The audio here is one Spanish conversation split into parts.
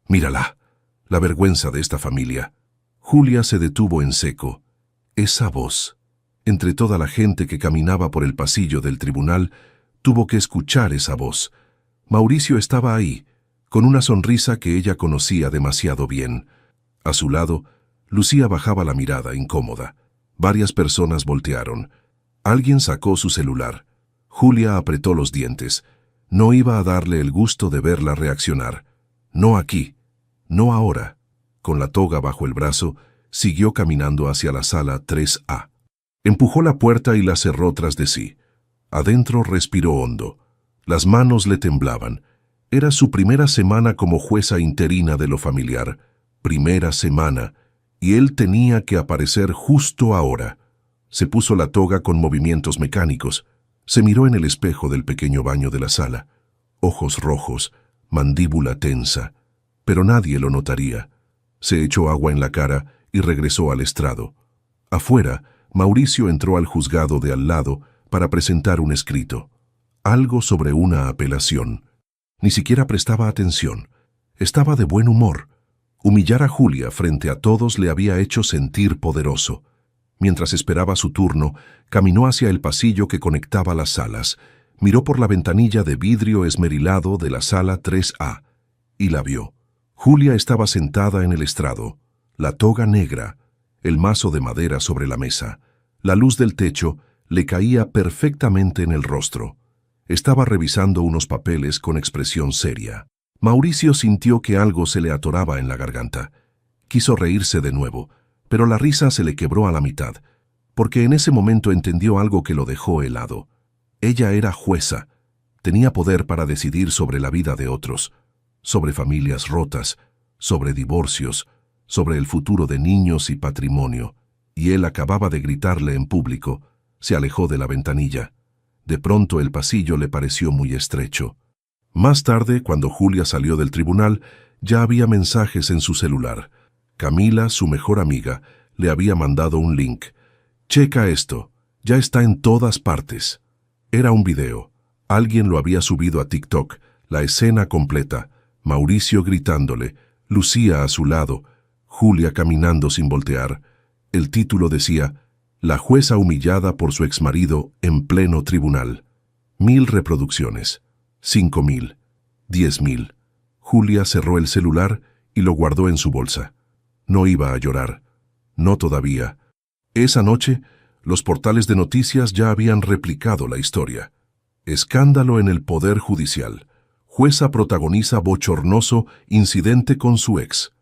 Mírala, la vergüenza de esta familia. Julia se detuvo en seco. Esa voz, entre toda la gente que caminaba por el pasillo del tribunal, tuvo que escuchar esa voz. Mauricio estaba ahí, con una sonrisa que ella conocía demasiado bien. A su lado, Lucía bajaba la mirada, incómoda. Varias personas voltearon. Alguien sacó su celular. Julia apretó los dientes. No iba a darle el gusto de verla reaccionar. No aquí, no ahora. Con la toga bajo el brazo, siguió caminando hacia la sala 3A. Empujó la puerta y la cerró tras de sí. Adentro respiró hondo. Las manos le temblaban. Era su primera semana como jueza interina de lo familiar. Primera semana. Y él tenía que aparecer justo ahora. Se puso la toga con movimientos mecánicos. Se miró en el espejo del pequeño baño de la sala. Ojos rojos, mandíbula tensa. Pero nadie lo notaría. Se echó agua en la cara y regresó al estrado. Afuera, Mauricio entró al juzgado de al lado para presentar un escrito. Algo sobre una apelación. Ni siquiera prestaba atención. Estaba de buen humor. Humillar a Julia frente a todos le había hecho sentir poderoso. Mientras esperaba su turno, caminó hacia el pasillo que conectaba las salas. Miró por la ventanilla de vidrio esmerilado de la sala 3A y la vio. Julia estaba sentada en el estrado, la toga negra, el mazo de madera sobre la mesa. La luz del techo le caía perfectamente en el rostro. Estaba revisando unos papeles con expresión seria. Mauricio sintió que algo se le atoraba en la garganta. Quiso reírse de nuevo, pero la risa se le quebró a la mitad, porque en ese momento entendió algo que lo dejó helado. Ella era jueza, tenía poder para decidir sobre la vida de otros, sobre familias rotas, sobre divorcios, sobre el futuro de niños y patrimonio, y él acababa de gritarle en público. Se alejó de la ventanilla. De pronto el pasillo le pareció muy estrecho. Más tarde, cuando Julia salió del tribunal, ya había mensajes en su celular. Camila, su mejor amiga, le había mandado un link. «Checa esto, ya está en todas partes». Era un video. Alguien lo había subido a TikTok, la escena completa. Mauricio gritándole, Lucía a su lado, Julia caminando sin voltear. El título decía, «La jueza humillada por su exmarido en pleno tribunal». 1000 reproducciones, 5000, 10.000. Julia cerró el celular y lo guardó en su bolsa. No iba a llorar. No todavía. Esa noche, los portales de noticias ya habían replicado la historia. Escándalo en el Poder Judicial. Jueza protagoniza bochornoso incidente con su ex.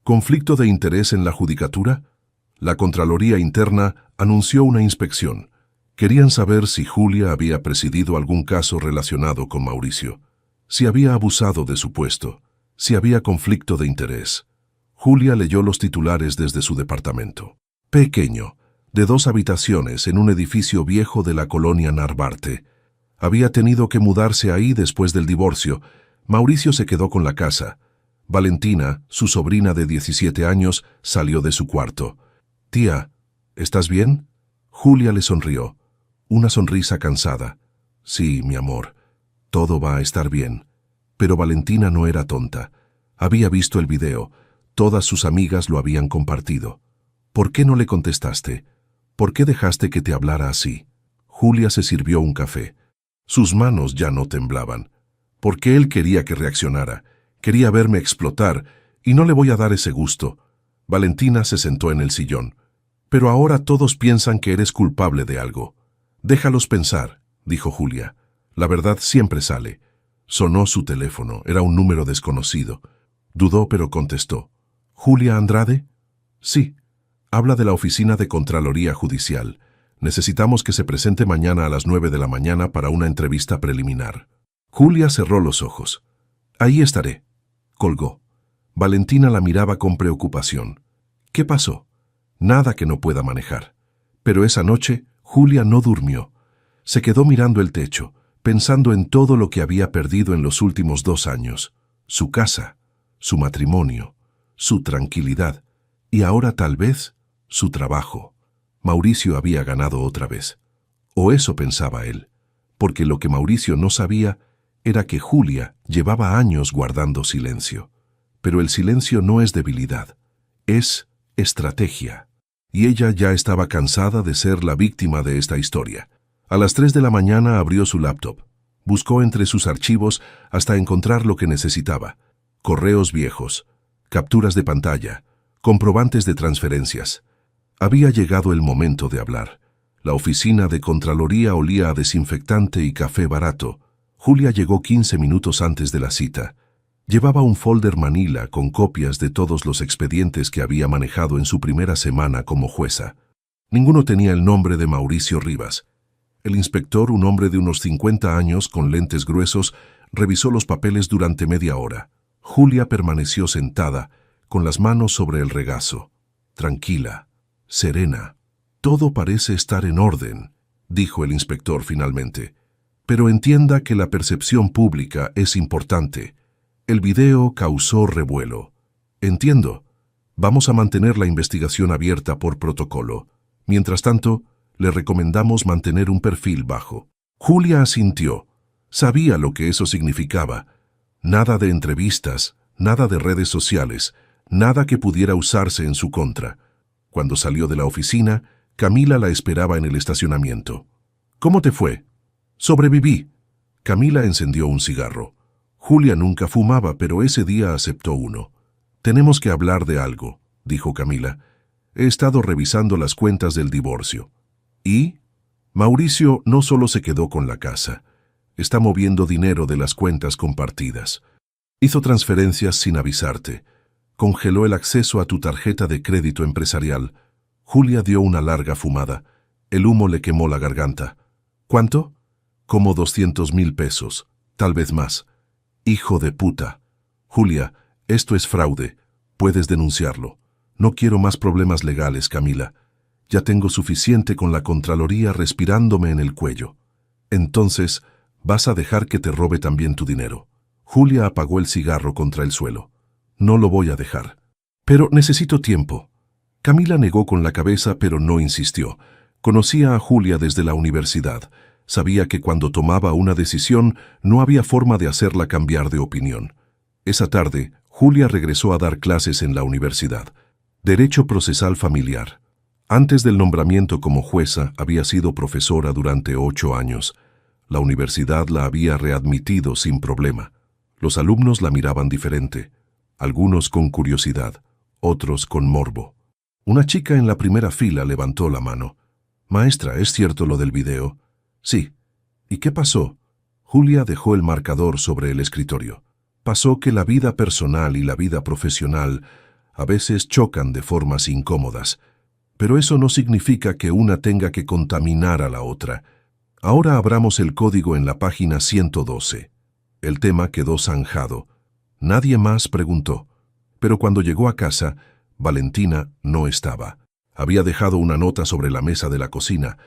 ¿Conflicto de interés en la judicatura? La Contraloría Interna anunció una inspección. Querían saber si Julia había presidido algún caso relacionado con Mauricio, si había abusado de su puesto, si había conflicto de interés. Julia leyó los titulares desde su departamento. Pequeño, de 2 habitaciones en un edificio viejo de la colonia Narvarte. Había tenido que mudarse ahí después del divorcio. Mauricio se quedó con la casa. Valentina, su sobrina de 17 años, salió de su cuarto. «Tía, ¿estás bien?» Julia le sonrió. Una sonrisa cansada. «Sí, mi amor, todo va a estar bien». Pero Valentina no era tonta. Había visto el video. Todas sus amigas lo habían compartido. «¿Por qué no le contestaste? ¿Por qué dejaste que te hablara así?» Julia se sirvió un café. Sus manos ya no temblaban. Porque él quería que reaccionara. Quería verme explotar, y no le voy a dar ese gusto. Valentina se sentó en el sillón. «Pero ahora todos piensan que eres culpable de algo». «Déjalos pensar», dijo Julia. «La verdad siempre sale». Sonó su teléfono. Era un número desconocido. Dudó, pero contestó. «¿Julia Andrade?» «Sí. Habla de la oficina de Contraloría Judicial. Necesitamos que se presente mañana a las 9 de la mañana para una entrevista preliminar». Julia cerró los ojos. «Ahí estaré». Colgó. Valentina la miraba con preocupación. ¿Qué pasó? Nada que no pueda manejar. Pero esa noche, Julia no durmió. Se quedó mirando el techo, pensando en todo lo que había perdido en los últimos 2 años. Su casa, su matrimonio, su tranquilidad, y ahora tal vez su trabajo. Mauricio había ganado otra vez. O eso pensaba él, porque lo que Mauricio no sabía era que Julia llevaba años guardando silencio. Pero el silencio no es debilidad, es estrategia. Y ella ya estaba cansada de ser la víctima de esta historia. A las 3 de la mañana abrió su laptop. Buscó entre sus archivos hasta encontrar lo que necesitaba. Correos viejos, capturas de pantalla, comprobantes de transferencias. Había llegado el momento de hablar. La oficina de Contraloría olía a desinfectante y café barato. Julia llegó 15 minutos antes de la cita. Llevaba un folder manila con copias de todos los expedientes que había manejado en su primera semana como jueza. Ninguno tenía el nombre de Mauricio Rivas. El inspector, un hombre de unos 50 años con lentes gruesos, revisó los papeles durante media hora. Julia permaneció sentada, con las manos sobre el regazo. Tranquila, serena. Todo parece estar en orden, dijo el inspector finalmente. Pero entienda que la percepción pública es importante. El video causó revuelo. Entiendo. Vamos a mantener la investigación abierta por protocolo. Mientras tanto, le recomendamos mantener un perfil bajo. Julia asintió. Sabía lo que eso significaba. Nada de entrevistas, nada de redes sociales, nada que pudiera usarse en su contra. Cuando salió de la oficina, Camila la esperaba en el estacionamiento. ¿Cómo te fue? Sobreviví. Camila encendió un cigarro. Julia nunca fumaba, pero ese día aceptó uno. Tenemos que hablar de algo, dijo Camila. He estado revisando las cuentas del divorcio. ¿Y? Mauricio no solo se quedó con la casa. Está moviendo dinero de las cuentas compartidas. Hizo transferencias sin avisarte. Congeló el acceso a tu tarjeta de crédito empresarial. Julia dio una larga fumada. El humo le quemó la garganta. ¿Cuánto? Como 200,000 pesos, tal vez más. Hijo de puta. Julia, esto es fraude. Puedes denunciarlo. No quiero más problemas legales, Camila. Ya tengo suficiente con la Contraloría respirándome en el cuello. Entonces, vas a dejar que te robe también tu dinero. Julia apagó el cigarro contra el suelo. No lo voy a dejar. Pero necesito tiempo. Camila negó con la cabeza, pero no insistió. Conocía a Julia desde la universidad. Sabía que cuando tomaba una decisión no había forma de hacerla cambiar de opinión. Esa tarde, Julia regresó a dar clases en la universidad. Derecho procesal familiar. Antes del nombramiento como jueza, había sido profesora durante 8 años. La universidad la había readmitido sin problema. Los alumnos la miraban diferente, algunos con curiosidad, otros con morbo. Una chica en la primera fila levantó la mano. «Maestra, ¿es cierto lo del video?» «Sí». «¿Y qué pasó?» Julia dejó el marcador sobre el escritorio. Pasó que la vida personal y la vida profesional a veces chocan de formas incómodas. Pero eso no significa que una tenga que contaminar a la otra. Ahora abramos el código en la página 112. El tema quedó zanjado. Nadie más preguntó. Pero cuando llegó a casa, Valentina no estaba. Había dejado una nota sobre la mesa de la cocina.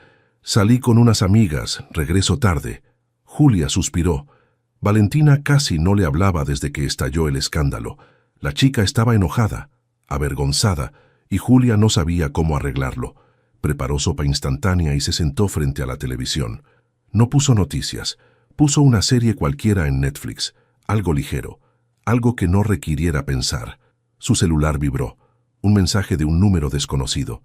«Salí con unas amigas, regreso tarde». Julia suspiró. Valentina casi no le hablaba desde que estalló el escándalo. La chica estaba enojada, avergonzada, y Julia no sabía cómo arreglarlo. Preparó sopa instantánea y se sentó frente a la televisión. No puso noticias, puso una serie cualquiera en Netflix, algo ligero, algo que no requiriera pensar. Su celular vibró, un mensaje de un número desconocido.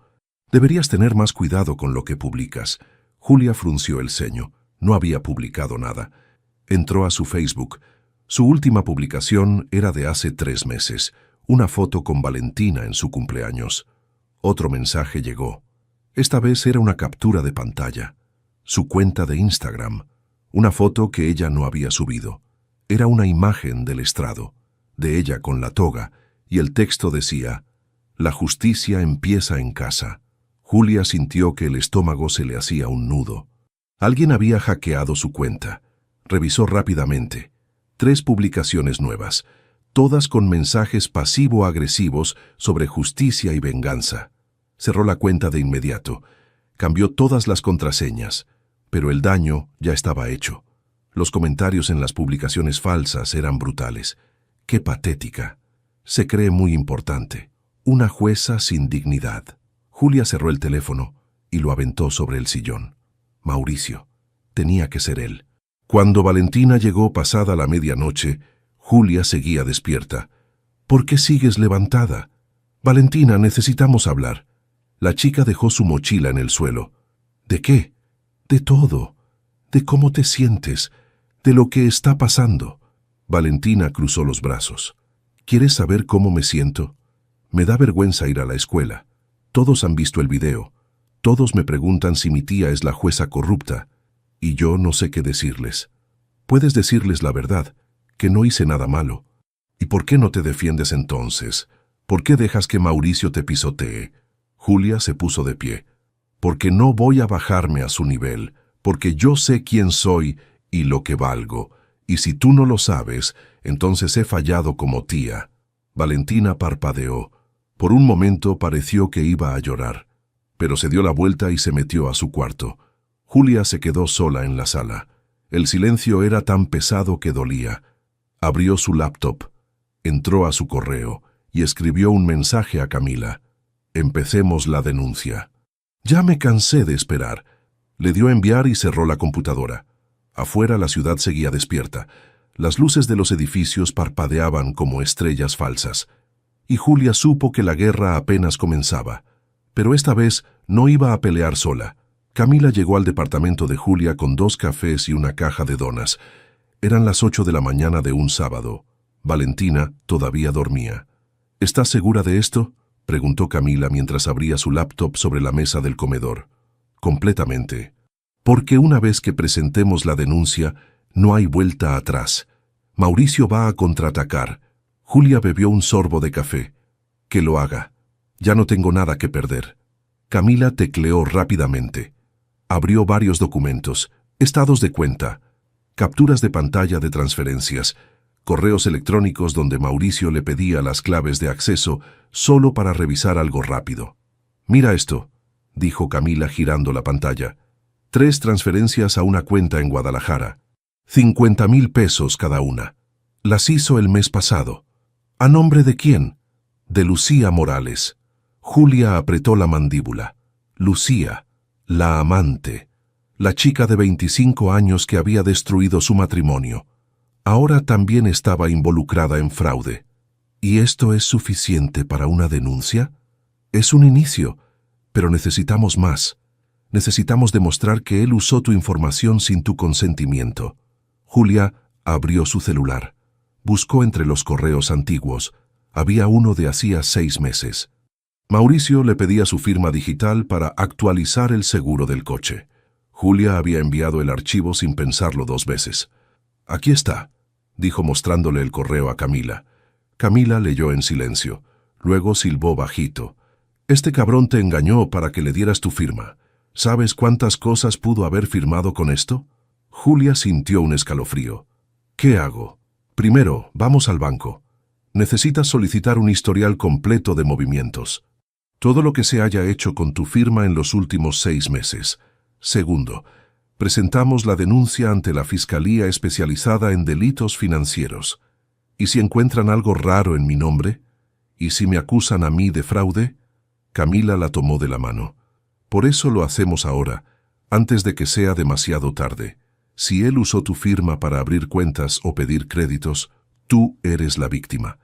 «Deberías tener más cuidado con lo que publicas». Julia frunció el ceño, no había publicado nada. Entró a su Facebook. Su última publicación era de hace 3 meses, una foto con Valentina en su cumpleaños. Otro mensaje llegó. Esta vez era una captura de pantalla. Su cuenta de Instagram. Una foto que ella no había subido. Era una imagen del estrado, de ella con la toga, y el texto decía: «La justicia empieza en casa». Julia sintió que el estómago se le hacía un nudo. Alguien había hackeado su cuenta. Revisó rápidamente. 3 publicaciones nuevas, todas con mensajes pasivo-agresivos sobre justicia y venganza. Cerró la cuenta de inmediato. Cambió todas las contraseñas, pero el daño ya estaba hecho. Los comentarios en las publicaciones falsas eran brutales. ¡Qué patética! Se cree muy importante. Una jueza sin dignidad. Julia cerró el teléfono y lo aventó sobre el sillón. Mauricio. Tenía que ser él. Cuando Valentina llegó pasada la medianoche, Julia seguía despierta. ¿Por qué sigues levantada? Valentina, necesitamos hablar. La chica dejó su mochila en el suelo. ¿De qué? De todo. De cómo te sientes. De lo que está pasando. Valentina cruzó los brazos. ¿Quieres saber cómo me siento? Me da vergüenza ir a la escuela. Todos han visto el video. Todos me preguntan si mi tía es la jueza corrupta. Y yo no sé qué decirles. Puedes decirles la verdad, que no hice nada malo. ¿Y por qué no te defiendes entonces? ¿Por qué dejas que Mauricio te pisotee? Julia se puso de pie. Porque no voy a bajarme a su nivel, porque yo sé quién soy y lo que valgo. Y si tú no lo sabes, entonces he fallado como tía. Valentina parpadeó. Por un momento pareció que iba a llorar, pero se dio la vuelta y se metió a su cuarto. Julia se quedó sola en la sala. El silencio era tan pesado que dolía. Abrió su laptop, entró a su correo y escribió un mensaje a Camila. Empecemos la denuncia. Ya me cansé de esperar. Le dio a enviar y cerró la computadora. Afuera la ciudad seguía despierta. Las luces de los edificios parpadeaban como estrellas falsas. Y Julia supo que la guerra apenas comenzaba. Pero esta vez no iba a pelear sola. Camila llegó al departamento de Julia con 2 cafés y una caja de donas. Eran las 8 de la mañana de un sábado. Valentina todavía dormía. ¿Estás segura de esto?, preguntó Camila mientras abría su laptop sobre la mesa del comedor. Completamente. Porque una vez que presentemos la denuncia, no hay vuelta atrás. Mauricio va a contraatacar. Julia bebió un sorbo de café. Que lo haga. Ya no tengo nada que perder. Camila tecleó rápidamente. Abrió varios documentos, estados de cuenta, capturas de pantalla de transferencias, correos electrónicos donde Mauricio le pedía las claves de acceso solo para revisar algo rápido. «Mira esto», dijo Camila girando la pantalla. 3 transferencias a una cuenta en Guadalajara. 50,000 pesos cada una. Las hizo el mes pasado. ¿A nombre de quién? De Lucía Morales. Julia apretó la mandíbula. Lucía, la amante, la chica de 25 años que había destruido su matrimonio. Ahora también estaba involucrada en fraude. ¿Y esto es suficiente para una denuncia? Es un inicio, pero necesitamos más. Necesitamos demostrar que él usó tu información sin tu consentimiento. Julia abrió su celular. Buscó entre los correos antiguos. Había uno de hacía 6 meses. Mauricio le pedía su firma digital para actualizar el seguro del coche. Julia había enviado el archivo sin pensarlo 2 veces. «Aquí está», dijo mostrándole el correo a Camila. Camila leyó en silencio. Luego silbó bajito. «Este cabrón te engañó para que le dieras tu firma. ¿Sabes cuántas cosas pudo haber firmado con esto?» Julia sintió un escalofrío. «¿Qué hago? Primero, vamos al banco. Necesitas solicitar un historial completo de movimientos. Todo lo que se haya hecho con tu firma en los últimos 6 meses. Segundo, presentamos la denuncia ante la Fiscalía Especializada en Delitos Financieros. ¿Y si encuentran algo raro en mi nombre? ¿Y si me acusan a mí de fraude?» Camila la tomó de la mano. «Por eso lo hacemos ahora, antes de que sea demasiado tarde. Si él usó tu firma para abrir cuentas o pedir créditos, tú eres la víctima.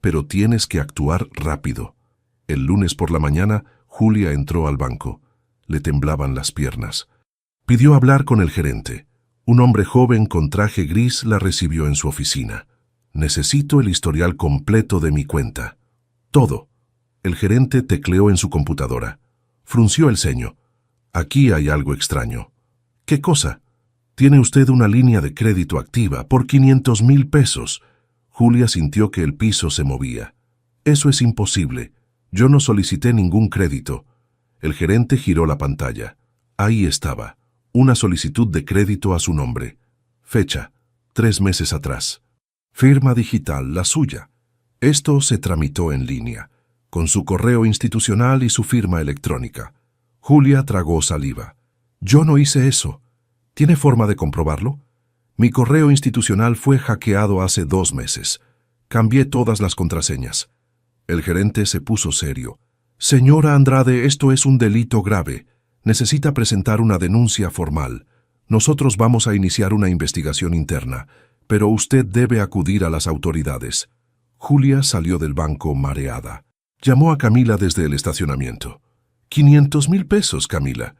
Pero tienes que actuar rápido». El lunes por la mañana, Julia entró al banco. Le temblaban las piernas. Pidió hablar con el gerente. Un hombre joven con traje gris la recibió en su oficina. «Necesito el historial completo de mi cuenta». «Todo». El gerente tecleó en su computadora. Frunció el ceño. «Aquí hay algo extraño». «¿Qué cosa?» «Tiene usted una línea de crédito activa por 500,000 pesos». Julia sintió que el piso se movía. «Eso es imposible. Yo no solicité ningún crédito». El gerente giró la pantalla. Ahí estaba, una solicitud de crédito a su nombre. Fecha, 3 meses atrás. Firma digital, la suya. Esto se tramitó en línea, con su correo institucional y su firma electrónica. Julia tragó saliva. «Yo no hice eso. ¿Tiene forma de comprobarlo?» «Mi correo institucional fue hackeado hace 2 meses. Cambié todas las contraseñas». El gerente se puso serio. «Señora Andrade, esto es un delito grave. Necesita presentar una denuncia formal. Nosotros vamos a iniciar una investigación interna, pero usted debe acudir a las autoridades». Julia salió del banco mareada. Llamó a Camila desde el estacionamiento. 500,000 pesos, Camila.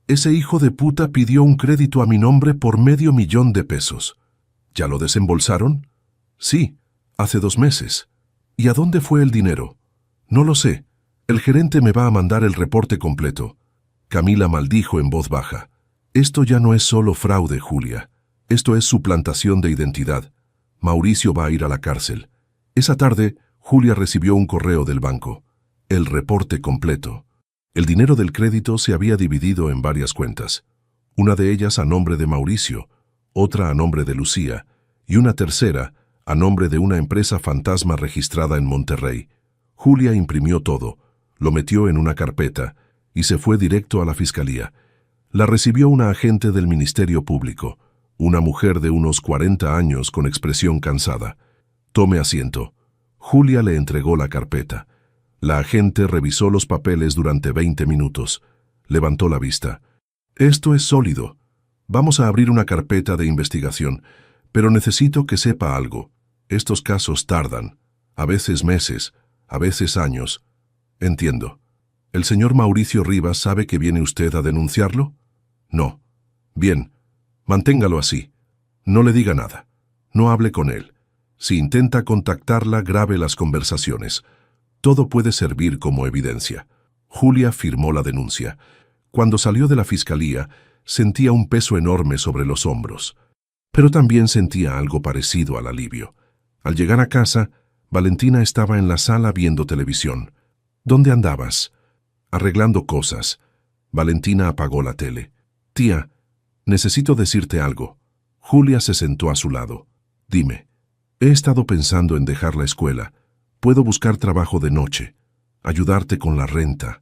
Ese hijo de puta pidió un crédito a mi nombre por $500,000. ¿Ya lo desembolsaron? Sí, hace 2 meses. ¿Y a dónde fue el dinero? No lo sé. El gerente me va a mandar el reporte completo. Camila maldijo en voz baja. Esto ya no es solo fraude, Julia. Esto es suplantación de identidad. Mauricio va a ir a la cárcel. Esa tarde, Julia recibió un correo del banco. El reporte completo. El dinero del crédito se había dividido en varias cuentas. Una de ellas a nombre de Mauricio, otra a nombre de Lucía, y una tercera a nombre de una empresa fantasma registrada en Monterrey. Julia imprimió todo, lo metió en una carpeta y se fue directo a la fiscalía. La recibió una agente del Ministerio Público, una mujer de unos 40 años con expresión cansada. Tome asiento. Julia le entregó la carpeta. La agente revisó los papeles durante 20 minutos. Levantó la vista. Esto es sólido. Vamos a abrir una carpeta de investigación, pero necesito que sepa algo. Estos casos tardan, a veces meses, a veces años. Entiendo. ¿El señor Mauricio Rivas sabe que viene usted a denunciarlo? No. Bien. Manténgalo así. No le diga nada. No hable con él. Si intenta contactarla, grabe las conversaciones. Todo puede servir como evidencia. Julia firmó la denuncia. Cuando salió de la fiscalía, sentía un peso enorme sobre los hombros. Pero también sentía algo parecido al alivio. Al llegar a casa, Valentina estaba en la sala viendo televisión. ¿Dónde andabas? Arreglando cosas. Valentina apagó la tele. Tía, necesito decirte algo. Julia se sentó a su lado. Dime. He estado pensando en dejar la escuela. Puedo buscar trabajo de noche, ayudarte con la renta,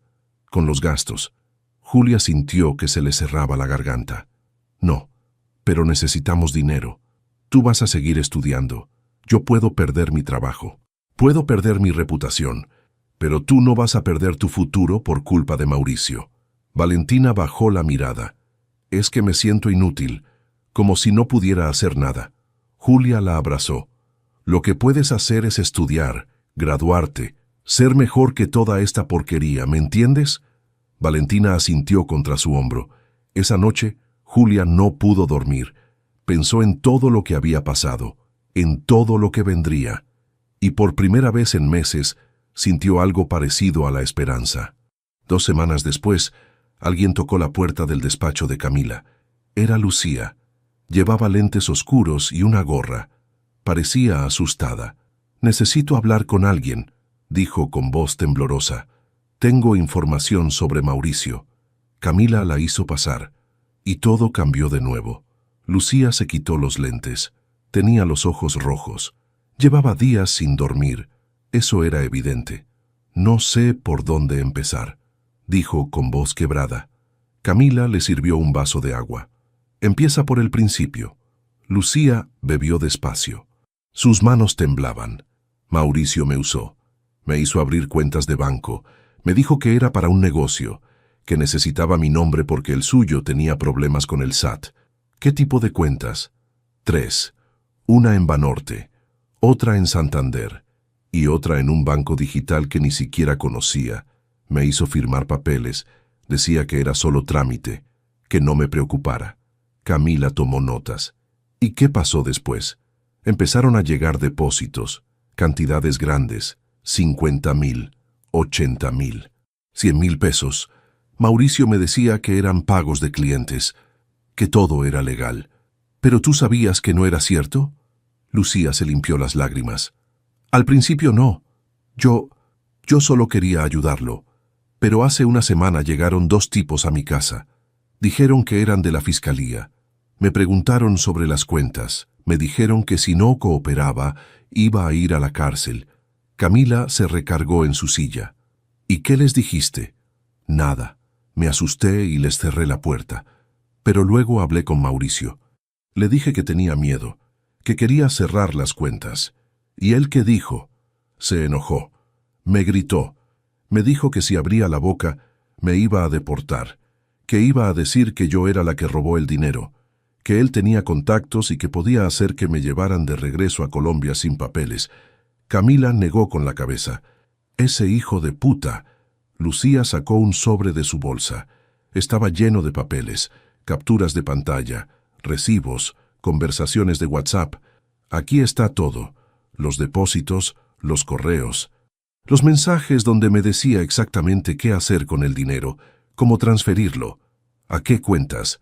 con los gastos. Julia sintió que se le cerraba la garganta. No, pero necesitamos dinero. Tú vas a seguir estudiando. Yo puedo perder mi trabajo. Puedo perder mi reputación, pero tú no vas a perder tu futuro por culpa de Mauricio. Valentina bajó la mirada. Es que me siento inútil, como si no pudiera hacer nada. Julia la abrazó. Lo que puedes hacer es estudiar, graduarte, ser mejor que toda esta porquería, ¿me entiendes? Valentina asintió contra su hombro. Esa noche, Julia no pudo dormir. Pensó en todo lo que había pasado, en todo lo que vendría, y por primera vez en meses sintió algo parecido a la esperanza. 2 semanas después, alguien tocó la puerta del despacho de Camila. Era Lucía. Llevaba lentes oscuros y una gorra. Parecía asustada. «Necesito hablar con alguien», dijo con voz temblorosa. «Tengo información sobre Mauricio». Camila la hizo pasar, y todo cambió de nuevo. Lucía se quitó los lentes. Tenía los ojos rojos. Llevaba días sin dormir. Eso era evidente. «No sé por dónde empezar», dijo con voz quebrada. Camila le sirvió un vaso de agua. «Empieza por el principio». Lucía bebió despacio. Sus manos temblaban. Mauricio me usó. Me hizo abrir cuentas de banco. Me dijo que era para un negocio, que necesitaba mi nombre porque el suyo tenía problemas con el SAT. ¿Qué tipo de cuentas? 3. Una en Banorte, otra en Santander y otra en un banco digital que ni siquiera conocía. Me hizo firmar papeles. Decía que era solo trámite, que no me preocupara. Camila tomó notas. ¿Y qué pasó después? Empezaron a llegar depósitos, cantidades grandes, 50,000, 80,000, 100,000 pesos. Mauricio me decía que eran pagos de clientes, que todo era legal. ¿Pero tú sabías que no era cierto? Lucía se limpió las lágrimas. Al principio no. Yo solo quería ayudarlo. Pero hace una semana llegaron 2 tipos a mi casa. Dijeron que eran de la fiscalía. Me preguntaron sobre las cuentas. Me dijeron que si no cooperaba, iba a ir a la cárcel. Camila se recargó en su silla. ¿Y qué les dijiste? Nada. Me asusté y les cerré la puerta. Pero luego hablé con Mauricio. Le dije que tenía miedo, que quería cerrar las cuentas. ¿Y él qué dijo? Se enojó. Me gritó. Me dijo que si abría la boca, me iba a deportar, que iba a decir que yo era la que robó el dinero, que él tenía contactos y que podía hacer que me llevaran de regreso a Colombia sin papeles, Camila negó con la cabeza. «Ese hijo de puta». Lucía sacó un sobre de su bolsa. Estaba lleno de papeles, capturas de pantalla, recibos, conversaciones de WhatsApp. Aquí está todo. Los depósitos, los correos, los mensajes donde me decía exactamente qué hacer con el dinero, cómo transferirlo, a qué cuentas.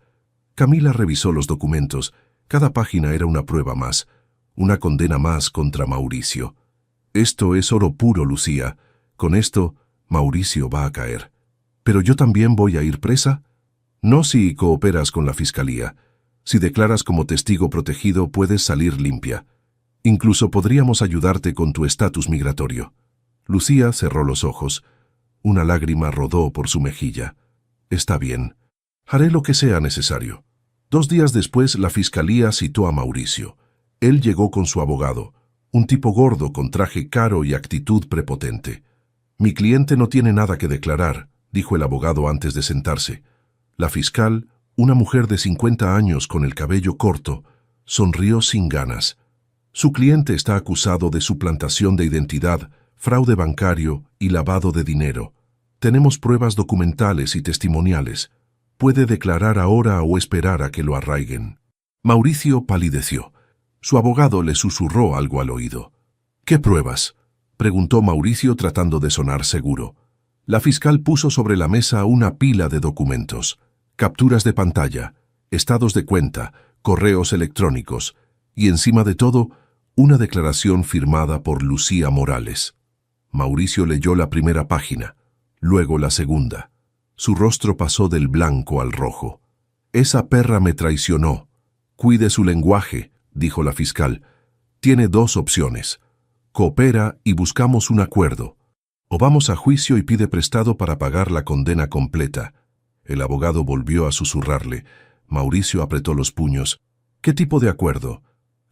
Camila revisó los documentos. Cada página era una prueba más, una condena más contra Mauricio. Esto es oro puro, Lucía. Con esto, Mauricio va a caer. ¿Pero yo también voy a ir presa? No si cooperas con la fiscalía. Si declaras como testigo protegido, puedes salir limpia. Incluso podríamos ayudarte con tu estatus migratorio. Lucía cerró los ojos. Una lágrima rodó por su mejilla. Está bien. Haré lo que sea necesario. 2 días después, la fiscalía citó a Mauricio. Él llegó con su abogado, un tipo gordo con traje caro y actitud prepotente. «Mi cliente no tiene nada que declarar», dijo el abogado antes de sentarse. La fiscal, una mujer de 50 años con el cabello corto, sonrió sin ganas. Su cliente está acusado de suplantación de identidad, fraude bancario y lavado de dinero. Tenemos pruebas documentales y testimoniales. Puede declarar ahora o esperar a que lo arraiguen. Mauricio palideció. Su abogado le susurró algo al oído. «¿Qué pruebas?», preguntó Mauricio tratando de sonar seguro. La fiscal puso sobre la mesa una pila de documentos, capturas de pantalla, estados de cuenta, correos electrónicos y, encima de todo, una declaración firmada por Lucía Morales. Mauricio leyó la primera página, luego la segunda. Su rostro pasó del blanco al rojo. «Esa perra me traicionó. Cuide su lenguaje», dijo la fiscal. «Tiene 2 opciones. Coopera y buscamos un acuerdo. O vamos a juicio y pide prestado para pagar la condena completa». El abogado volvió a susurrarle. Mauricio apretó los puños. «¿Qué tipo de acuerdo?».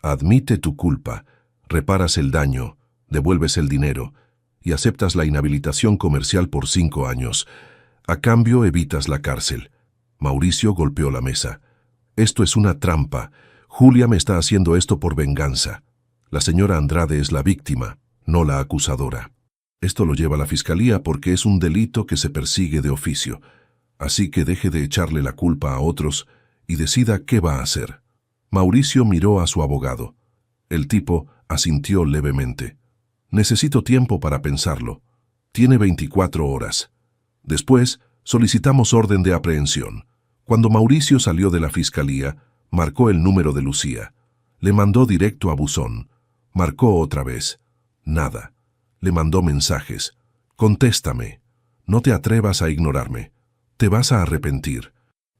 «Admite tu culpa, reparas el daño, devuelves el dinero y aceptas la inhabilitación comercial por 5 años. A cambio evitas la cárcel». Mauricio golpeó la mesa. «Esto es una trampa. Julia me está haciendo esto por venganza. La señora Andrade es la víctima, no la acusadora. Esto lo lleva a la fiscalía porque es un delito que se persigue de oficio. Así que deje de echarle la culpa a otros y decida qué va a hacer». Mauricio miró a su abogado. El tipo asintió levemente. «Necesito tiempo para pensarlo. Tiene 24 horas. Después, solicitamos orden de aprehensión». Cuando Mauricio salió de la fiscalía, marcó el número de Lucía. Le mandó directo a buzón. Marcó otra vez. Nada. Le mandó mensajes. «Contéstame. No te atrevas a ignorarme. Te vas a arrepentir».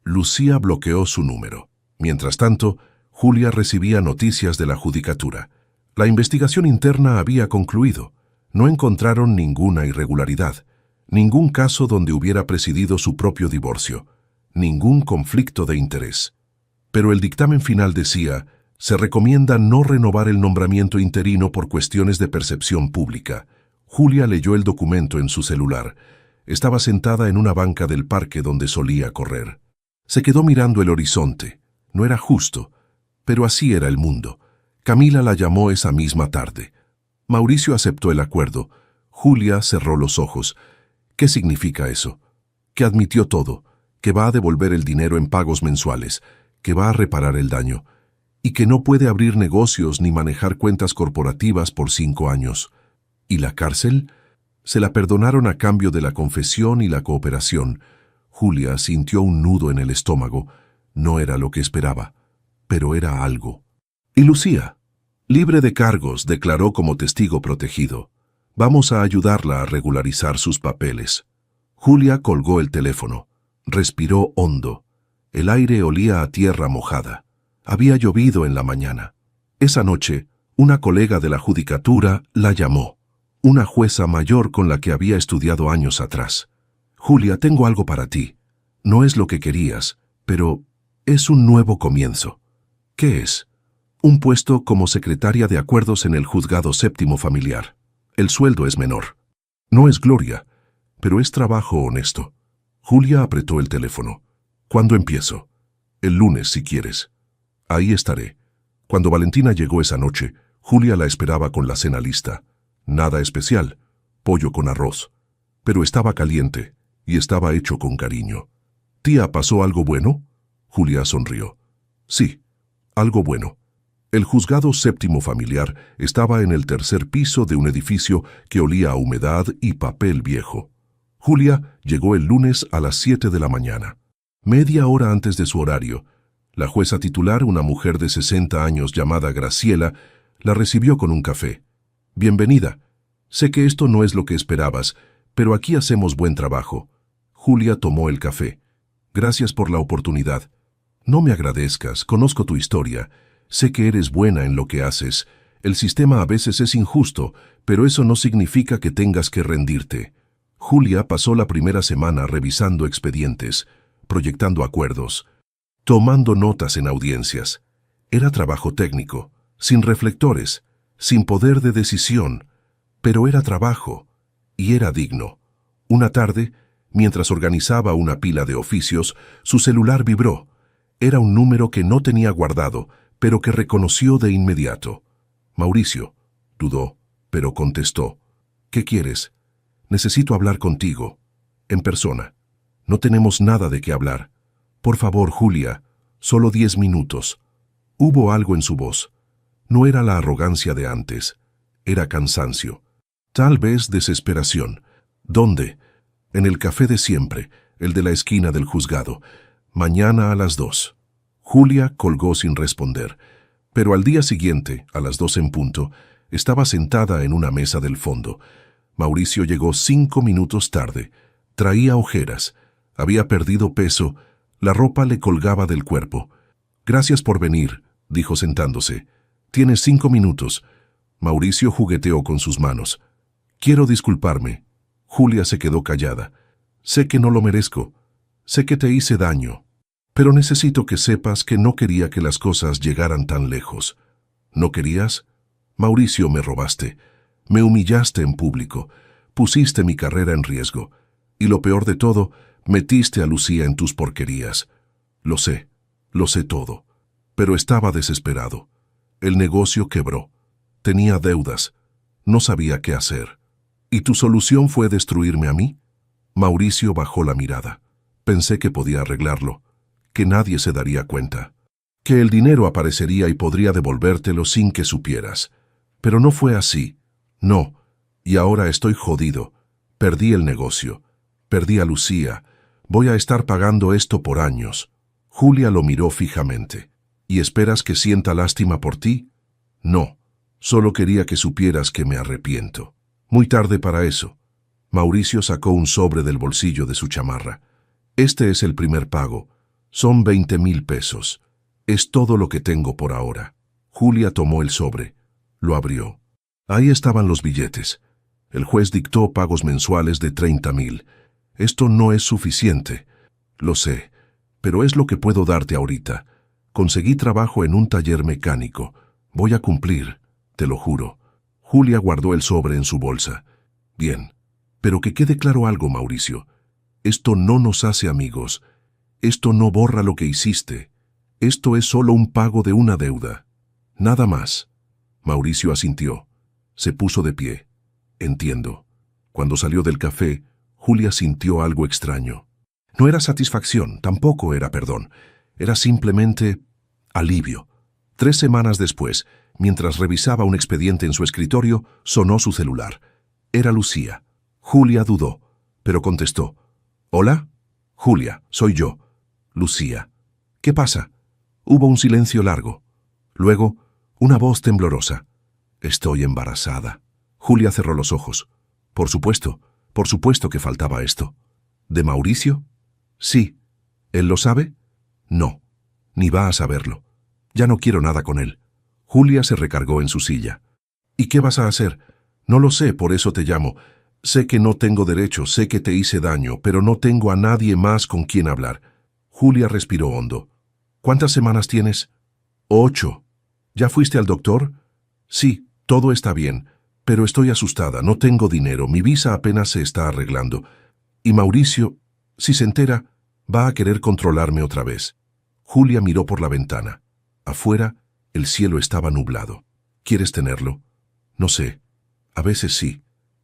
Lucía bloqueó su número. Mientras tanto, Julia recibía noticias de la judicatura. La investigación interna había concluido. No encontraron ninguna irregularidad, ningún caso donde hubiera presidido su propio divorcio, ningún conflicto de interés. Pero el dictamen final decía: se recomienda no renovar el nombramiento interino por cuestiones de percepción pública. Julia leyó el documento en su celular. Estaba sentada en una banca del parque donde solía correr. Se quedó mirando el horizonte. No era justo, pero así era el mundo. Camila la llamó esa misma tarde. Mauricio aceptó el acuerdo. Julia cerró los ojos. ¿Qué significa eso? Que admitió todo, que va a devolver el dinero en pagos mensuales, que va a reparar el daño, y que no puede abrir negocios ni manejar cuentas corporativas por 5 años. ¿Y la cárcel? Se la perdonaron a cambio de la confesión y la cooperación. Julia sintió un nudo en el estómago. No era lo que esperaba, pero era algo. Y Lucía, libre de cargos, declaró como testigo protegido. Vamos a ayudarla a regularizar sus papeles. Julia colgó el teléfono. Respiró hondo. El aire olía a tierra mojada. Había llovido en la mañana. Esa noche, una colega de la judicatura la llamó. Una jueza mayor con la que había estudiado años atrás. «Julia, tengo algo para ti. No es lo que querías, pero es un nuevo comienzo». «¿Qué es?» «Un puesto como secretaria de acuerdos en el juzgado séptimo familiar. El sueldo es menor. No es gloria, pero es trabajo honesto». Julia apretó el teléfono. «¿Cuándo empiezo?» «El lunes, si quieres». «Ahí estaré». Cuando Valentina llegó esa noche, Julia la esperaba con la cena lista. Nada especial, pollo con arroz. Pero estaba caliente y estaba hecho con cariño. «Tía, ¿pasó algo bueno?» Julia sonrió. «Sí, algo bueno». El juzgado séptimo familiar estaba en el tercer piso de un edificio que olía a humedad y papel viejo. Julia llegó el lunes a las 7 de la mañana. Media hora antes de su horario, la jueza titular, una mujer de 60 años llamada Graciela, la recibió con un café. «Bienvenida. Sé que esto no es lo que esperabas, pero aquí hacemos buen trabajo». Julia tomó el café. «Gracias por la oportunidad. No me agradezcas, conozco tu historia. Sé que eres buena en lo que haces. El sistema a veces es injusto, pero eso no significa que tengas que rendirte». Julia pasó la primera semana revisando expedientes, proyectando acuerdos, tomando notas en audiencias. Era trabajo técnico, sin reflectores, sin poder de decisión, pero era trabajo, y era digno. Una tarde, mientras organizaba una pila de oficios, su celular vibró. Era un número que no tenía guardado, pero que reconoció de inmediato. «Mauricio», dudó, pero contestó. «¿Qué quieres?» «Necesito hablar contigo. En persona. No tenemos nada de qué hablar. Por favor, Julia, solo 10 minutos». Hubo algo en su voz. No era la arrogancia de antes. Era cansancio. Tal vez desesperación. «¿Dónde?» «En el café de siempre, el de la esquina del juzgado. Mañana a las 2». Julia colgó sin responder. Pero al día siguiente, a las 2 en punto, estaba sentada en una mesa del fondo. Mauricio llegó 5 minutos tarde. Traía ojeras. Había perdido peso. La ropa le colgaba del cuerpo. «Gracias por venir», dijo sentándose. «Tienes 5 minutos». Mauricio jugueteó con sus manos. «Quiero disculparme». Julia se quedó callada. «Sé que no lo merezco. Sé que te hice daño. Pero necesito que sepas que no quería que las cosas llegaran tan lejos». «¿No querías?» «Mauricio, me robaste. Me humillaste en público. Pusiste mi carrera en riesgo. Y lo peor de todo, metiste a Lucía en tus porquerías. Lo sé todo. Pero estaba desesperado. El negocio quebró. Tenía deudas. No sabía qué hacer. ¿Y tu solución fue destruirme a mí?» Mauricio bajó la mirada. «Pensé que podía arreglarlo, que nadie se daría cuenta, que el dinero aparecería y podría devolvértelo sin que supieras. Pero no fue así. No. Y ahora estoy jodido. Perdí el negocio. Perdí a Lucía. Voy a estar pagando esto por años». Julia lo miró fijamente. «¿Y esperas que sienta lástima por ti?» «No. Solo quería que supieras que me arrepiento». «Muy tarde para eso». Mauricio sacó un sobre del bolsillo de su chamarra. «Este es el primer pago. Son 20,000 pesos. Es todo lo que tengo por ahora». Julia tomó el sobre. Lo abrió. Ahí estaban los billetes. El juez dictó pagos mensuales de 30,000. «Esto no es suficiente». «Lo sé, pero es lo que puedo darte ahorita. Conseguí trabajo en un taller mecánico. Voy a cumplir, te lo juro». Julia guardó el sobre en su bolsa. «Bien, pero que quede claro algo, Mauricio. Esto no nos hace amigos. Esto no borra lo que hiciste. Esto es solo un pago de una deuda. Nada más». Mauricio asintió. Se puso de pie. «Entiendo». Cuando salió del café, Julia sintió algo extraño. No era satisfacción, tampoco era perdón. Era simplemente alivio. 3 semanas después, mientras revisaba un expediente en su escritorio, sonó su celular. Era Lucía. Julia dudó, pero contestó. «¿Hola?» «Julia, soy yo». «Lucía». «¿Qué pasa?» Hubo un silencio largo. Luego, una voz temblorosa. «Estoy embarazada». Julia cerró los ojos. Por supuesto que faltaba esto». «¿De Mauricio?» «Sí». «¿Él lo sabe?» «No, ni va a saberlo. Ya no quiero nada con él». Julia se recargó en su silla. «¿Y qué vas a hacer?» «No lo sé, por eso te llamo. Sé que no tengo derecho, sé que te hice daño, pero no tengo a nadie más con quien hablar». Julia respiró hondo. «¿Cuántas semanas tienes?» 8. «¿Ya fuiste al doctor?» «Sí, todo está bien, pero estoy asustada, no tengo dinero, mi visa apenas se está arreglando. Y Mauricio, si se entera, va a querer controlarme otra vez». Julia miró por la ventana. Afuera, el cielo estaba nublado. «¿Quieres tenerlo?» «No sé. A veces sí,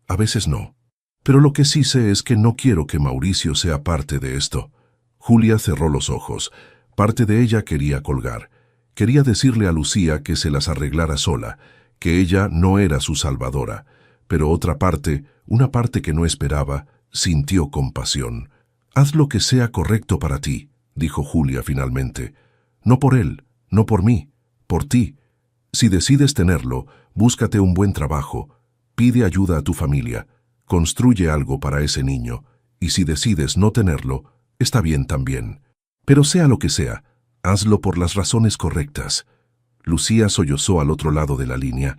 a veces no. Pero lo que sí sé es que no quiero que Mauricio sea parte de esto. Julia cerró los ojos. Parte de ella quería colgar. Quería decirle a Lucía que se las arreglara sola, que ella no era su salvadora. Pero otra parte, una parte que no esperaba, sintió compasión. «Haz lo que sea correcto para ti», dijo Julia finalmente. «No por él, no por mí, por ti. Si decides tenerlo, búscate un buen trabajo, pide ayuda a tu familia, construye algo para ese niño, y si decides no tenerlo, está bien también. Pero sea lo que sea, hazlo por las razones correctas». Lucía sollozó al otro lado de la línea.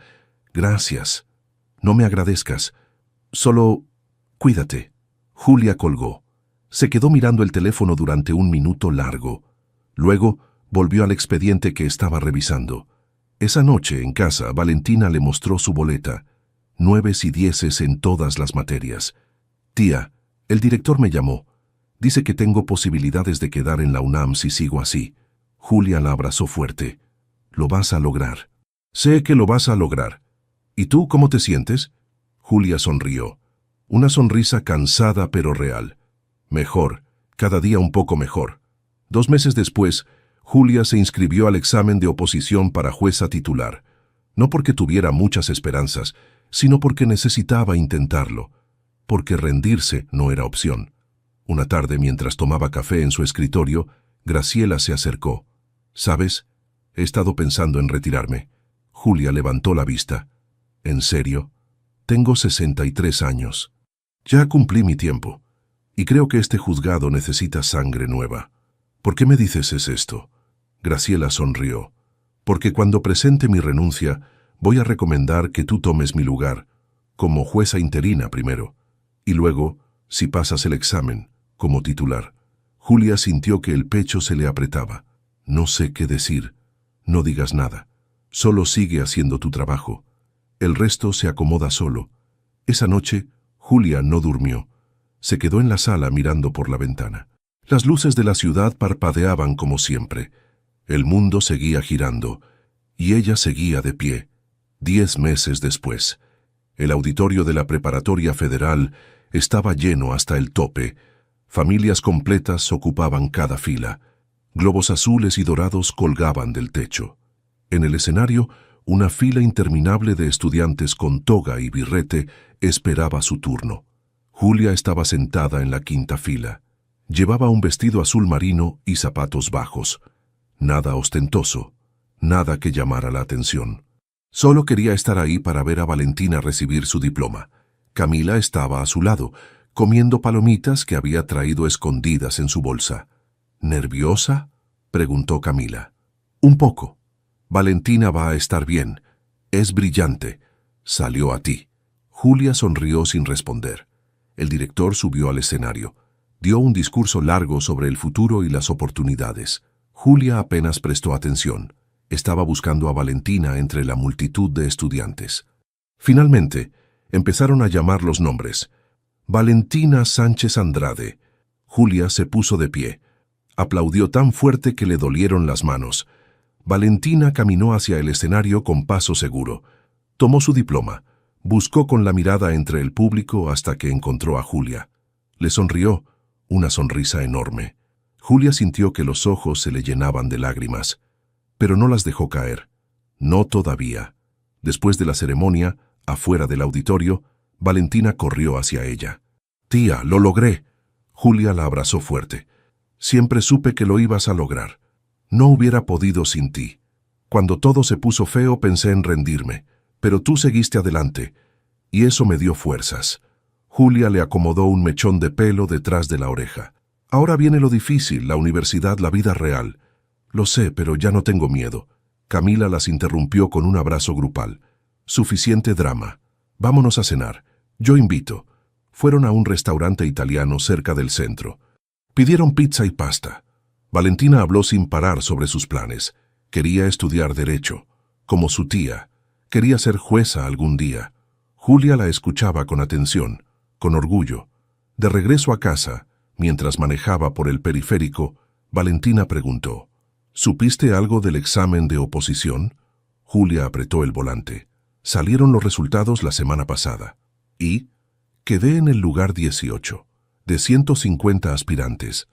«Gracias. No me agradezcas. Solo cuídate». Julia colgó. Se quedó mirando el teléfono durante un minuto largo. Luego volvió al expediente que estaba revisando. Esa noche, en casa, Valentina le mostró su boleta. 9 y 10 en todas las materias. «Tía, el director me llamó. Dice que tengo posibilidades de quedar en la UNAM si sigo así». Julia la abrazó fuerte. «Lo vas a lograr». «Sé que lo vas a lograr. ¿Y tú cómo te sientes?» Julia sonrió. Una sonrisa cansada pero real. «Mejor, cada día un poco mejor». 2 meses después, Julia se inscribió al examen de oposición para jueza titular. No porque tuviera muchas esperanzas, sino porque necesitaba intentarlo. Porque rendirse no era opción. Una tarde, mientras tomaba café en su escritorio, Graciela se acercó. «¿Sabes? He estado pensando en retirarme». Julia levantó la vista. «¿En serio? Tengo 63 años. Ya cumplí mi tiempo. Y creo que este juzgado necesita sangre nueva». «¿Por qué me dices esto?» Graciela sonrió. «Porque cuando presente mi renuncia, voy a recomendar que tú tomes mi lugar, como jueza interina primero, y luego, si pasas el examen, como titular». Julia sintió que el pecho se le apretaba. «No sé qué decir. No digas nada. Solo sigue haciendo tu trabajo. El resto se acomoda solo». Esa noche, Julia no durmió. Se quedó en la sala mirando por la ventana. Las luces de la ciudad parpadeaban como siempre. El mundo seguía girando, y ella seguía de pie. 10 meses después, el auditorio de la Preparatoria Federal estaba lleno hasta el tope. Familias completas ocupaban cada fila. Globos azules y dorados colgaban del techo. En el escenario, una fila interminable de estudiantes con toga y birrete esperaba su turno. Julia estaba sentada en la 5ª fila. Llevaba un vestido azul marino y zapatos bajos. Nada ostentoso, nada que llamara la atención. Solo quería estar ahí para ver a Valentina recibir su diploma. Camila estaba a su lado, comiendo palomitas que había traído escondidas en su bolsa. «¿Nerviosa?», preguntó Camila. «Un poco. Valentina va a estar bien. Es brillante. Salió a ti». Julia sonrió sin responder. El director subió al escenario. Dio un discurso largo sobre el futuro y las oportunidades. Julia apenas prestó atención. Estaba buscando a Valentina entre la multitud de estudiantes. Finalmente, empezaron a llamar los nombres. «Valentina Sánchez Andrade». Julia se puso de pie. Aplaudió tan fuerte que le dolieron las manos. Valentina caminó hacia el escenario con paso seguro. Tomó su diploma. Buscó con la mirada entre el público hasta que encontró a Julia. Le sonrió. Una sonrisa enorme. Julia sintió que los ojos se le llenaban de lágrimas, pero no las dejó caer. No todavía. Después de la ceremonia, afuera del auditorio, Valentina corrió hacia ella. «Tía, lo logré». Julia la abrazó fuerte. «Siempre supe que lo ibas a lograr. No hubiera podido sin ti. Cuando todo se puso feo pensé en rendirme, pero tú seguiste adelante, y eso me dio fuerzas». Julia le acomodó un mechón de pelo detrás de la oreja. «Ahora viene lo difícil, la universidad, la vida real». «Lo sé, pero ya no tengo miedo». Camila las interrumpió con un abrazo grupal. «Suficiente drama. Vámonos a cenar. Yo invito». Fueron a un restaurante italiano cerca del centro. Pidieron pizza y pasta. Valentina habló sin parar sobre sus planes. Quería estudiar Derecho. Como su tía. Quería ser jueza algún día. Julia la escuchaba con atención, con orgullo. De regreso a casa, mientras manejaba por el periférico, Valentina preguntó: «¿Supiste algo del examen de oposición?». Julia apretó el volante. Salieron los resultados la semana pasada. Y quedé en el lugar 18, de 150 aspirantes.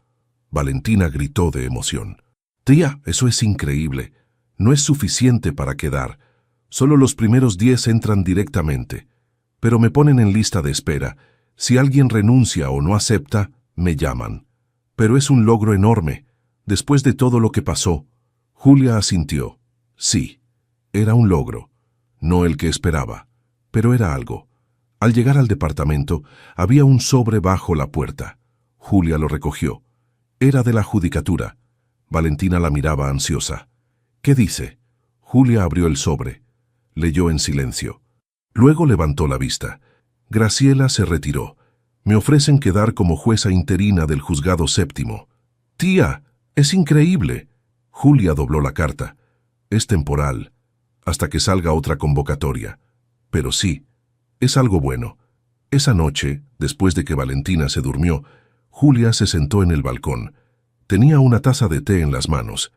Valentina gritó de emoción. Tía, eso es increíble. No es suficiente para quedar. Solo los primeros 10 entran directamente. Pero me ponen en lista de espera. Si alguien renuncia o no acepta, me llaman. Pero es un logro enorme. Después de todo lo que pasó, Julia asintió. Sí, era un logro. No el que esperaba, pero era algo. Al llegar al departamento, había un sobre bajo la puerta. Julia lo recogió. Era de la judicatura. Valentina la miraba ansiosa. ¿Qué dice? Julia abrió el sobre. Leyó en silencio. Luego levantó la vista. Graciela se retiró. Me ofrecen quedar como jueza interina del juzgado séptimo. Tía, es increíble. Julia dobló la carta. Es temporal, hasta que salga otra convocatoria. Pero sí, es algo bueno. Esa noche, después de que Valentina se durmió, Julia se sentó en el balcón. Tenía una taza de té en las manos.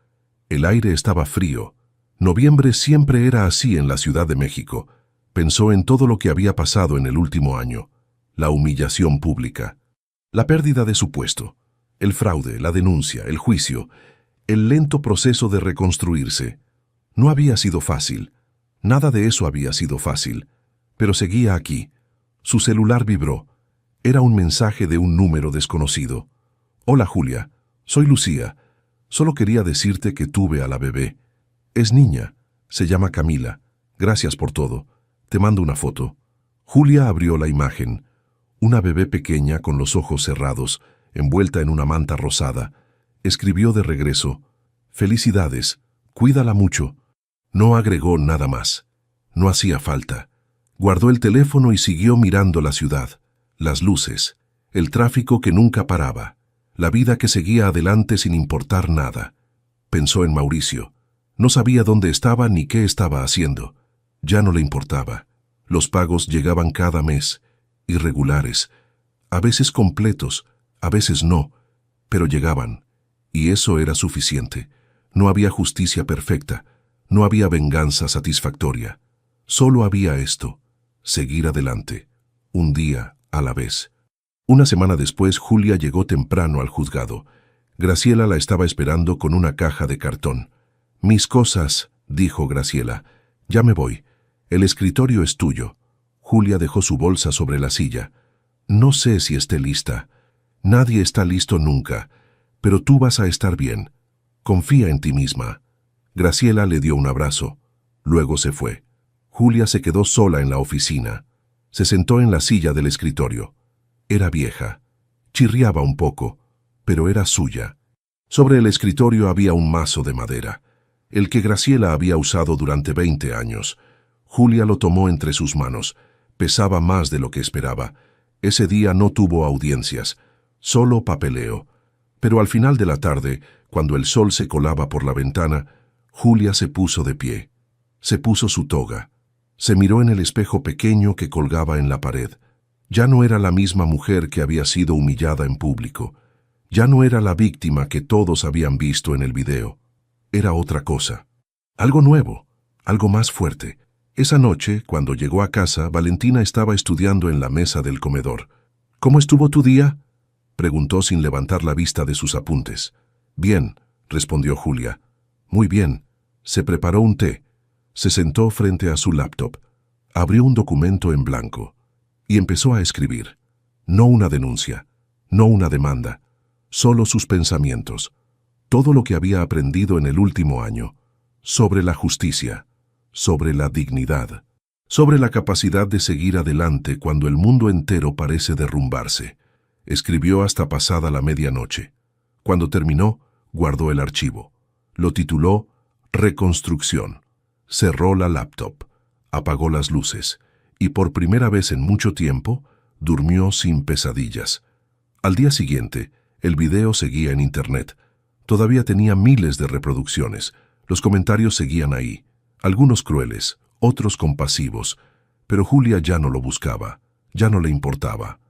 El aire estaba frío. Noviembre siempre era así en la Ciudad de México. Pensó en todo lo que había pasado en el último año. La humillación pública, la pérdida de su puesto, el fraude, la denuncia, el juicio, el lento proceso de reconstruirse. No había sido fácil. Nada de eso había sido fácil. Pero seguía aquí. Su celular vibró. Era un mensaje de un número desconocido. Hola Julia, soy Lucía. Solo quería decirte que tuve a la bebé. Es niña. Se llama Camila. Gracias por todo. Te mando una foto. Julia abrió la imagen. Una bebé pequeña con los ojos cerrados, envuelta en una manta rosada. Escribió de regreso. Felicidades. Cuídala mucho. No agregó nada más. No hacía falta. Guardó el teléfono y siguió mirando la ciudad. Las luces. El tráfico que nunca paraba. La vida que seguía adelante sin importar nada. Pensó en Mauricio. No sabía dónde estaba ni qué estaba haciendo. Ya no le importaba. Los pagos llegaban cada mes. Irregulares. A veces completos, a veces no. Pero llegaban. Y eso era suficiente. No había justicia perfecta. No había venganza satisfactoria. Solo había esto. Seguir adelante. Un día a la vez. Una semana después, Julia llegó temprano al juzgado. Graciela la estaba esperando con una caja de cartón. Mis cosas, dijo Graciela. Ya me voy. El escritorio es tuyo. Julia dejó su bolsa sobre la silla. No sé si esté lista. Nadie está listo nunca. Pero tú vas a estar bien. Confía en ti misma. Graciela le dio un abrazo. Luego se fue. Julia se quedó sola en la oficina. Se sentó en la silla del escritorio. Era vieja. Chirriaba un poco, pero era suya. Sobre el escritorio había un mazo de madera, el que Graciela había usado durante 20 años. Julia lo tomó entre sus manos. Pesaba más de lo que esperaba. Ese día no tuvo audiencias, solo papeleo. Pero al final de la tarde, cuando el sol se colaba por la ventana, Julia se puso de pie. Se puso su toga. Se miró en el espejo pequeño que colgaba en la pared. Ya no era la misma mujer que había sido humillada en público. Ya no era la víctima que todos habían visto en el video. Era otra cosa. Algo nuevo, algo más fuerte. Esa noche, cuando llegó a casa, Valentina estaba estudiando en la mesa del comedor. ¿Cómo estuvo tu día?, preguntó sin levantar la vista de sus apuntes. Bien, respondió Julia. Muy bien. Se preparó un té. Se sentó frente a su laptop. Abrió un documento en blanco y empezó a escribir. No una denuncia, no una demanda, solo sus pensamientos. Todo lo que había aprendido en el último año, sobre la justicia, sobre la dignidad, sobre la capacidad de seguir adelante cuando el mundo entero parece derrumbarse. Escribió hasta pasada la medianoche. Cuando terminó, guardó el archivo. Lo tituló Reconstrucción. Cerró la laptop, apagó las luces y por primera vez en mucho tiempo durmió sin pesadillas. Al día siguiente, el video seguía en internet. Todavía tenía miles de reproducciones. Los comentarios seguían ahí, algunos crueles, otros compasivos, pero Julia ya no lo buscaba, ya no le importaba.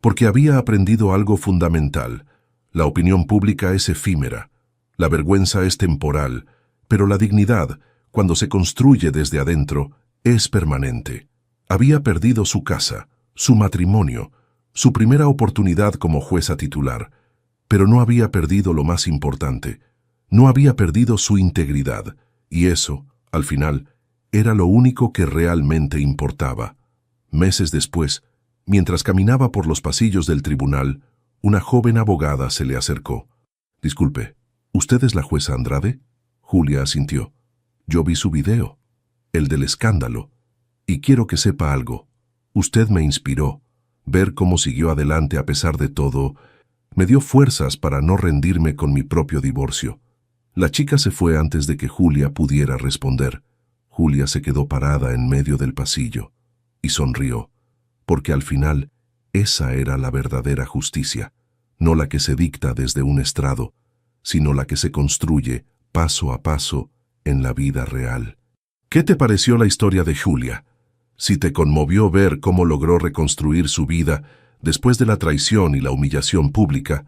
Porque había aprendido algo fundamental. La opinión pública es efímera, la vergüenza es temporal, pero la dignidad, cuando se construye desde adentro, es permanente. Había perdido su casa, su matrimonio, su primera oportunidad como jueza titular, pero no había perdido lo más importante. No había perdido su integridad, y eso, al final, era lo único que realmente importaba. Meses después, mientras caminaba por los pasillos del tribunal, una joven abogada se le acercó. «Disculpe, ¿usted es la jueza Andrade?» Julia asintió. «Yo vi su video, el del escándalo, y quiero que sepa algo. Usted me inspiró. Ver cómo siguió adelante a pesar de todo, me dio fuerzas para no rendirme con mi propio divorcio». La chica se fue antes de que Julia pudiera responder. Julia se quedó parada en medio del pasillo y sonrió, porque al final esa era la verdadera justicia, no la que se dicta desde un estrado, sino la que se construye paso a paso en la vida real. ¿Qué te pareció la historia de Julia? Si te conmovió ver cómo logró reconstruir su vida después de la traición y la humillación pública,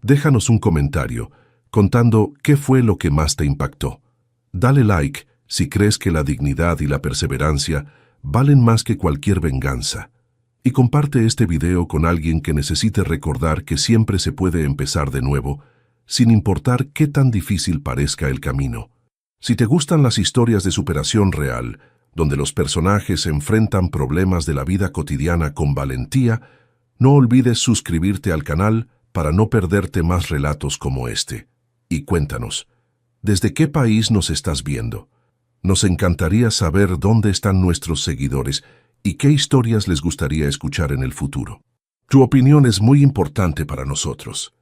déjanos un comentario contando qué fue lo que más te impactó. Dale like si crees que la dignidad y la perseverancia valen más que cualquier venganza. Y comparte este video con alguien que necesite recordar que siempre se puede empezar de nuevo, sin importar qué tan difícil parezca el camino. Si te gustan las historias de superación real, donde los personajes enfrentan problemas de la vida cotidiana con valentía, no olvides suscribirte al canal para no perderte más relatos como este. Y cuéntanos, ¿desde qué país nos estás viendo? Nos encantaría saber dónde están nuestros seguidores y qué historias les gustaría escuchar en el futuro. Tu opinión es muy importante para nosotros.